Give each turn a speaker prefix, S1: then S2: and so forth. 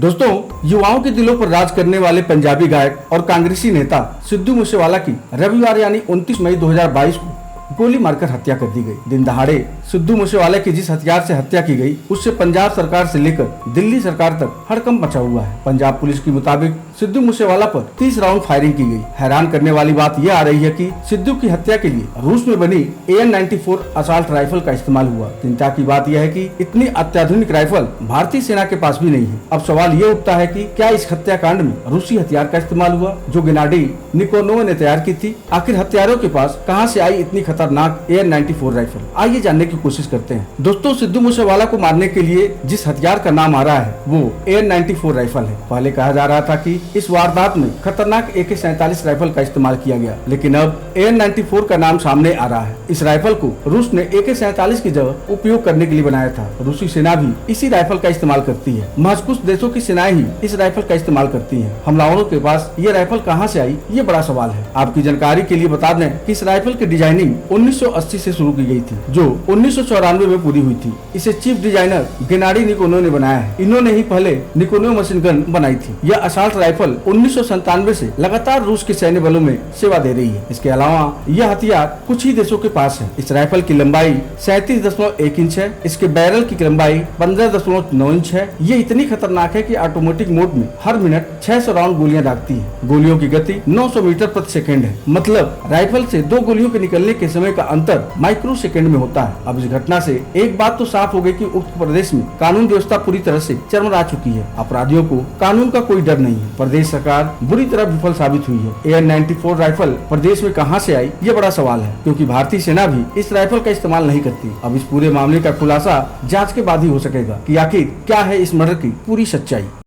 S1: दोस्तों, युवाओं के दिलों पर राज करने वाले पंजाबी गायक और कांग्रेसी नेता सिद्धू मूसेवाला की रविवार यानी 29 मई 2022 को गोली मारकर हत्या कर दी गई। दिन दहाड़े सिद्धू मूसेवाला की जिस हथियार से हत्या की गई, उससे पंजाब सरकार से लेकर दिल्ली सरकार तक हड़कंप मचा हुआ है। पंजाब पुलिस के मुताबिक सिद्धू मूसेवाला पर 30 राउंड फायरिंग की गई। हैरान करने वाली बात यह आ रही है कि सिद्धू की हत्या के लिए रूस में बनी AN-94 असॉल्ट राइफल का इस्तेमाल हुआ। चिंता की बात यह है कि इतनी अत्याधुनिक राइफल भारतीय सेना के पास भी नहीं है। अब सवाल ये उठता है कि क्या इस हत्याकांड में रूसी हथियार का इस्तेमाल हुआ, जो गेनाडी निकोनोव ने तैयार की थी? आखिर हत्यारों के पास कहां से आई इतनी खतरनाक AN-94 राइफल? आइए जानने की कोशिश करते हैं। दोस्तों, सिद्धू मूसेवाला को मारने के लिए जिस हथियार का नाम आ रहा है वो AN-94 राइफल है। पहले कहा जा रहा था कि इस वारदात में खतरनाक AK-47 राइफल का इस्तेमाल किया गया, लेकिन अब AN-94 का नाम सामने आ रहा है। इस राइफल को रूस ने AK-47 की जगह उपयोग करने के लिए बनाया था। रूसी सेना भी इसी राइफल का इस्तेमाल करती है। महज कुछ देशों की सेनाएं ही इस राइफल का इस्तेमाल करती है। हमलावरों के पास ये राइफल कहां से आई, ये बड़ा सवाल है। आपकी जानकारी के लिए बता दें कि इस राइफल की डिजाइनिंग 1980 से शुरू की गई थी, जो 1994 में पूरी हुई थी। इसे चीफ डिजाइनर गेनाडी निकोनोव ने बनाया है। इन्होंने ही पहले निकोनोव मशीन गन बनाई थी। यह असॉल्ट राइफल 1997 से लगातार रूस के सैन्य बलों में सेवा दे रही है। इसके अलावा यह हथियार कुछ ही देशों के पास है। इस राइफल की लंबाई 37.1 इंच है। इसके बैरल की लंबाई 15.9 इंच है। ये इतनी खतरनाक है कि ऑटोमेटिक मोड में हर मिनट 600 राउंड गोलियां दागती है। गोलियों की गति 900 मीटर प्रति सेकेंड है। मतलब राइफल से 2 गोलियों के निकलने के समय का अंतर माइक्रो सेकेंड में होता है। अब इस घटना से एक बात तो साफ हो गई कि उक्त प्रदेश में कानून व्यवस्था पूरी तरह से चरमरा चुकी है। अपराधियों को कानून का कोई डर नहीं है। प्रदेश सरकार बुरी तरह विफल साबित हुई है। AN-94 राइफल प्रदेश में कहां से आई, ये बड़ा सवाल है, क्योंकि भारतीय सेना भी इस राइफल का इस्तेमाल नहीं करती। अब इस पूरे मामले का खुलासा जांच के बाद ही हो सकेगा कि आखिर क्या है इस मर्डर की पूरी सच्चाई।